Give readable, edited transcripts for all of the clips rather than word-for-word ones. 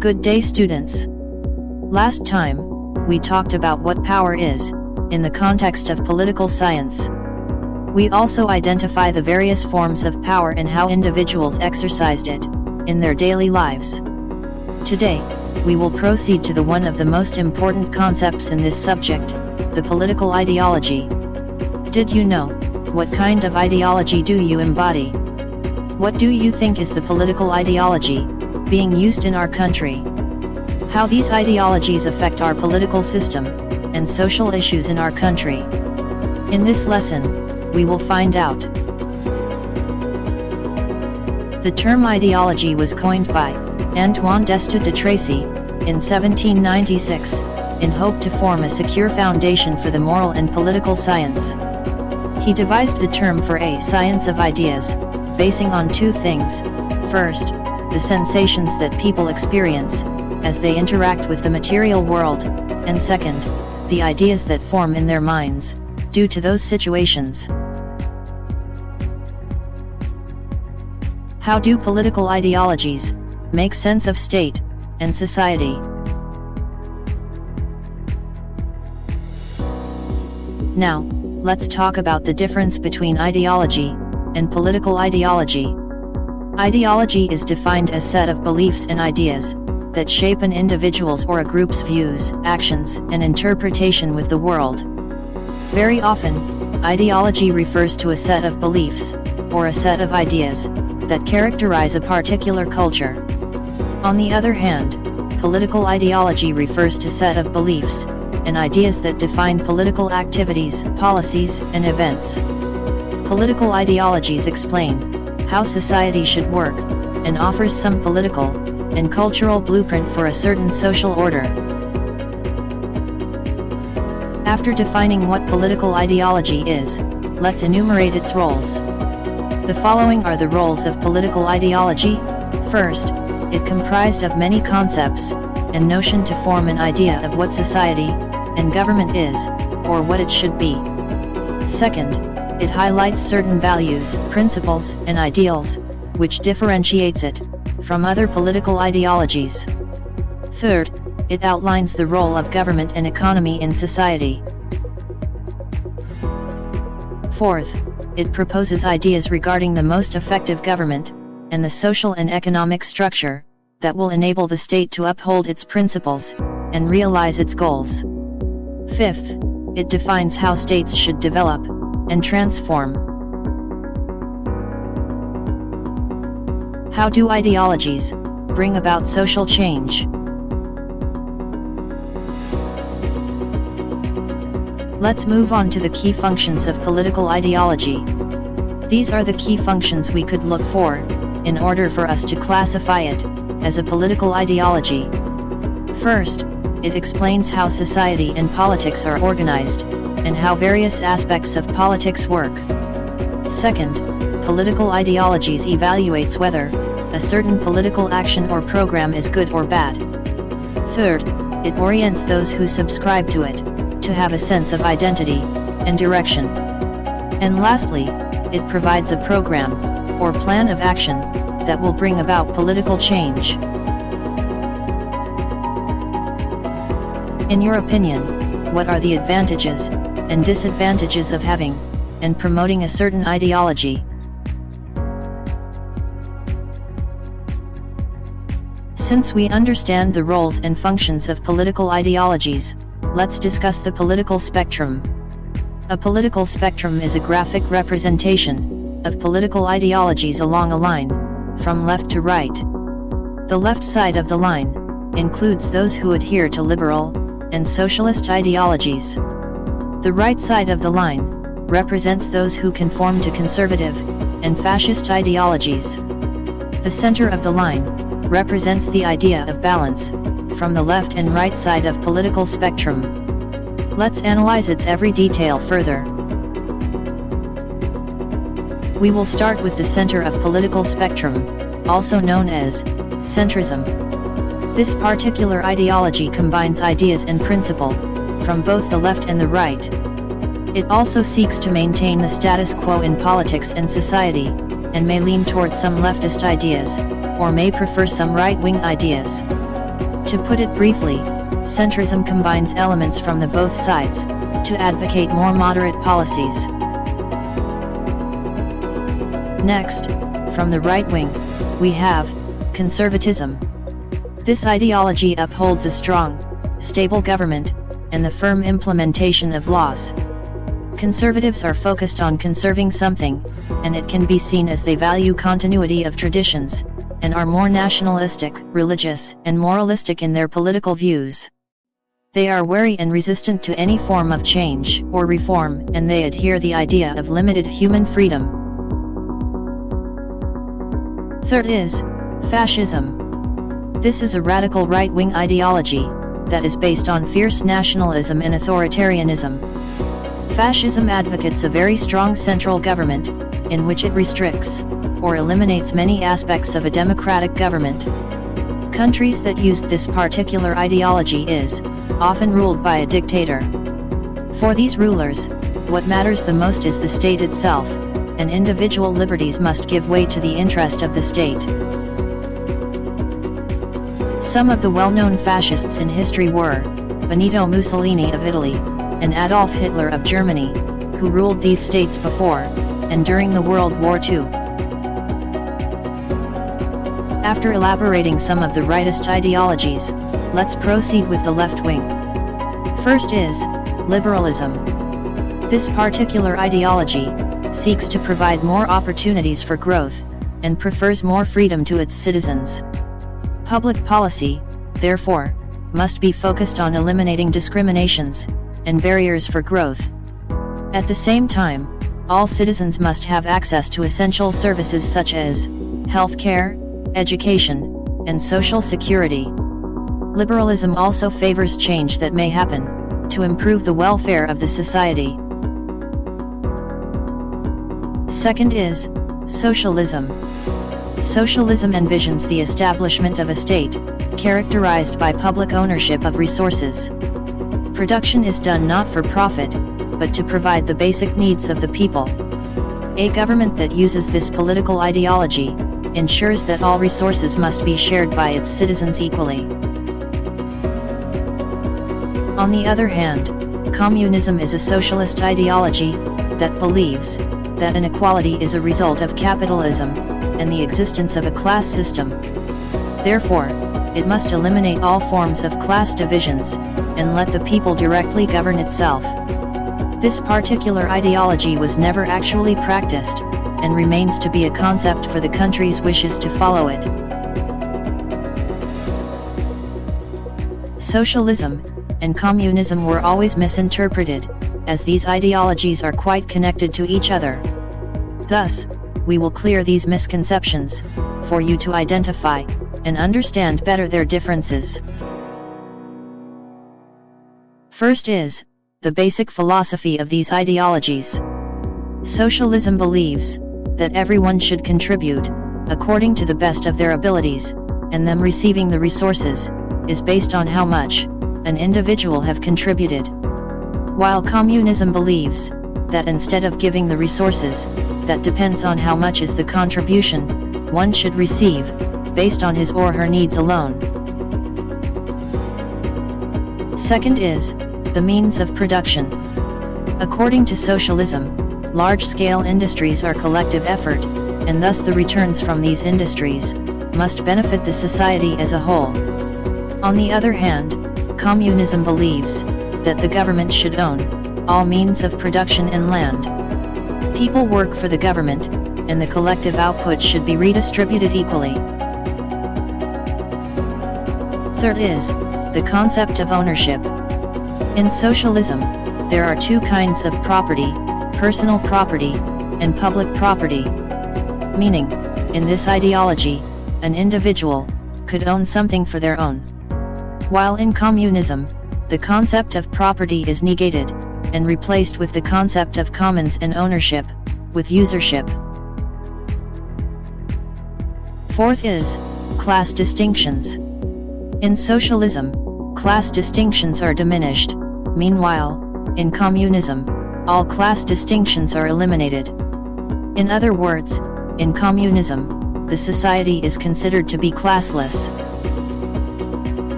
Good day, students. Last time, we talked about what power is, in the context of political science. We also identify the various forms of power and how individuals exercised it, in their daily lives. Today, we will proceed to one of the most important concepts in this subject, the political ideology. Did you know, what kind of ideology do you embody? What do you think is the political ideology being used in our country? How these ideologies affect our political system and social issues in our country? In this lesson, we will find out. The term ideology was coined by Antoine Destutt de Tracy in 1796, in hope to form a secure foundation for the moral and political science. He devised the term for a science of ideas, basing on two things. First, the sensations that people experience as they interact with the material world, and second, the ideas that form in their minds due to those situations. How do political ideologies make sense of state and society? Now, let's talk about the difference between ideology and political ideology. Ideology is defined as a set of beliefs and ideas that shape an individual's or a group's views, actions, and interpretation with the world. Very often, ideology refers to a set of beliefs, or a set of ideas, that characterize a particular culture. On the other hand, political ideology refers to a set of beliefs and ideas that define political activities, policies, and events. Political ideologies explain how society should work, and offers some political and cultural blueprint for a certain social order. After defining what political ideology is, let's enumerate its roles. The following are the roles of political ideology. First, it comprised of many concepts and notion to form an idea of what society and government is, or what it should be. Second, it highlights certain values, principles, and ideals, which differentiates it from other political ideologies. Third, it outlines the role of government and economy in society. Fourth, it proposes ideas regarding the most effective government, and the social and economic structure, that will enable the state to uphold its principles, and realize its goals. Fifth, it defines how states should develop and transform. How do ideologies bring about social change? Let's move on to the key functions of political ideology. These are the key functions we could look for in order for us to classify it as a political ideology. First, it explains how society and politics are organized, and how various aspects of politics work. Second, political ideologies evaluates whether a certain political action or program is good or bad. Third, it orients those who subscribe to it to have a sense of identity and direction. And lastly, it provides a program or plan of action that will bring about political change. In your opinion, what are the advantages and disadvantages of having and promoting a certain ideology. Since we understand the roles and functions of political ideologies, let's discuss the political spectrum. A political spectrum is a graphic representation of political ideologies along a line, from left to right. The left side of the line includes those who adhere to liberal and socialist ideologies. The right side of the line represents those who conform to conservative and fascist ideologies. The center of the line represents the idea of balance, from the left and right side of political spectrum. Let's analyze its every detail further. We will start with the center of political spectrum, also known as centrism. This particular ideology combines ideas and principle from both the left and the right. It also seeks to maintain the status quo in politics and society, and may lean towards some leftist ideas, or may prefer some right-wing ideas. To put it briefly, centrism combines elements from the both sides to advocate more moderate policies. Next, from the right wing, we have conservatism. This ideology upholds a strong, stable government and the firm implementation of laws. Conservatives are focused on conserving something, and it can be seen as they value continuity of traditions, and are more nationalistic, religious, and moralistic in their political views. They are wary and resistant to any form of change or reform, and they adhere the idea of limited human freedom. Third is fascism. This is a radical right-wing ideology that is based on fierce nationalism and authoritarianism. Fascism advocates a very strong central government, in which it restricts or eliminates many aspects of a democratic government. Countries that used this particular ideology is often ruled by a dictator. For these rulers, what matters the most is the state itself, and individual liberties must give way to the interest of the state. Some of the well-known fascists in history were Benito Mussolini of Italy and Adolf Hitler of Germany, who ruled these states before and during the World War II. After elaborating some of the rightist ideologies, let's proceed with the left wing. First is liberalism. This particular ideology seeks to provide more opportunities for growth and prefers more freedom to its citizens. Public policy, therefore, must be focused on eliminating discriminations and barriers for growth. At the same time, all citizens must have access to essential services such as healthcare, education, and social security. Liberalism also favors change that may happen to improve the welfare of the society. Second is socialism. Socialism envisions the establishment of a state characterized by public ownership of resources. Production is done not for profit, but to provide the basic needs of the people. A government that uses this political ideology ensures that all resources must be shared by its citizens equally. On the other hand, communism is a socialist ideology that believes that inequality is a result of capitalism and the existence of a class system. Therefore, it must eliminate all forms of class divisions and let the people directly govern itself. This particular ideology was never actually practiced, and remains to be a concept for the country's wishes to follow it. Socialism and communism were always misinterpreted, as these ideologies are quite connected to each other. Thus, we will clear these misconceptions, for you to identify and understand better their differences. First is the basic philosophy of these ideologies. Socialism believes that everyone should contribute according to the best of their abilities, and them receiving the resources is based on how much an individual have contributed. While communism believes that instead of giving the resources, that depends on how much is the contribution one should receive, based on his or her needs alone. Second is the means of production. According to socialism, large-scale industries are collective effort, and thus the returns from these industries must benefit the society as a whole. On the other hand, communism believes that the government should own all means of production and land. People work for the government, and the collective output should be redistributed equally. Third is the concept of ownership. In socialism, there are two kinds of property: personal property and public property. Meaning, in this ideology, an individual could own something for their own. While in communism, the concept of property is negated and replaced with the concept of commons and ownership, with usership. Fourth is class distinctions. In socialism, class distinctions are diminished. Meanwhile, in communism, all class distinctions are eliminated. In other words, in communism, the society is considered to be classless.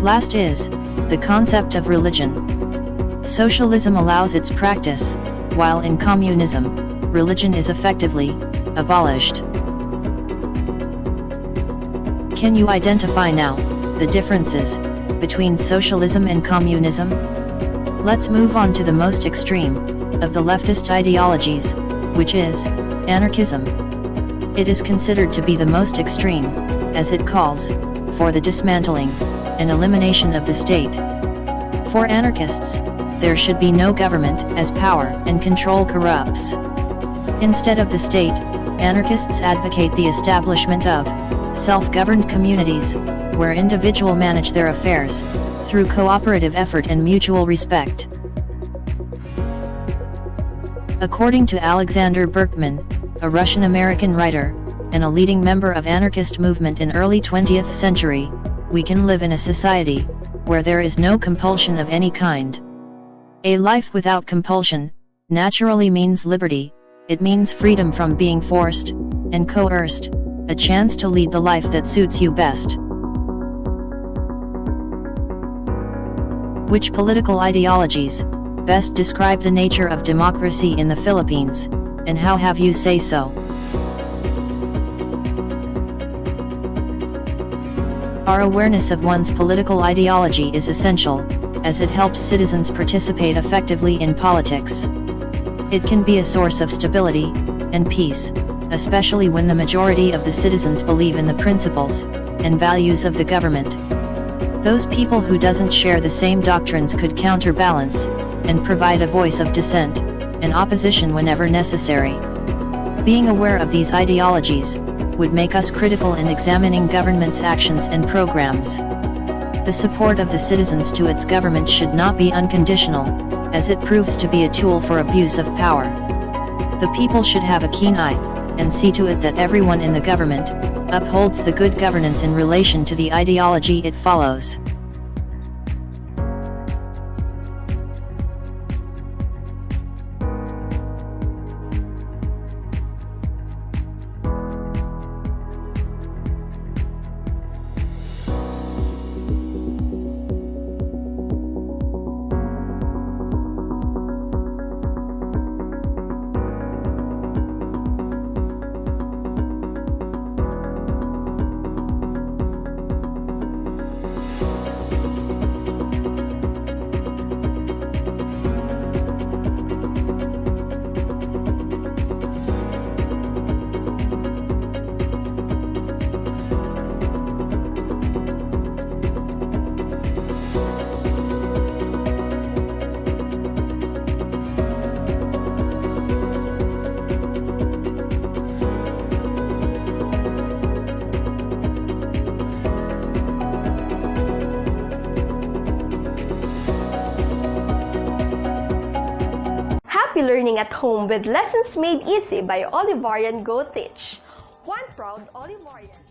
Last is the concept of religion. Socialism allows its practice, while in communism, religion is effectively abolished. Can you identify now the differences between socialism and communism? Let's move on to the most extreme of the leftist ideologies, which is anarchism. It is considered to be the most extreme, as it calls for the dismantling and elimination of the state. For anarchists, there should be no government, as power and control corrupts. Instead of the state, anarchists advocate the establishment of self-governed communities, where individuals manage their affairs through cooperative effort and mutual respect. According to Alexander Berkman, a Russian-American writer, and a leading member of anarchist movement in early 20th century, we can live in a society where there is no compulsion of any kind. A life without compulsion naturally means liberty. It means freedom from being forced and coerced, a chance to lead the life that suits you best. Which political ideologies best describe the nature of democracy in the Philippines, and how have you say so? Our awareness of one's political ideology is essential, as it helps citizens participate effectively in politics. It can be a source of stability and peace, especially when the majority of the citizens believe in the principles and values of the government. Those people who doesn't share the same doctrines could counterbalance and provide a voice of dissent and opposition whenever necessary. Being aware of these ideologies would make us critical in examining government's actions and programs. The support of the citizens to its government should not be unconditional, as it proves to be a tool for abuse of power. The people should have a keen eye, and see to it that everyone in the government upholds the good governance in relation to the ideology it follows. Happy learning at home with lessons made easy by Olivarian GoTeach. One proud Olivarian.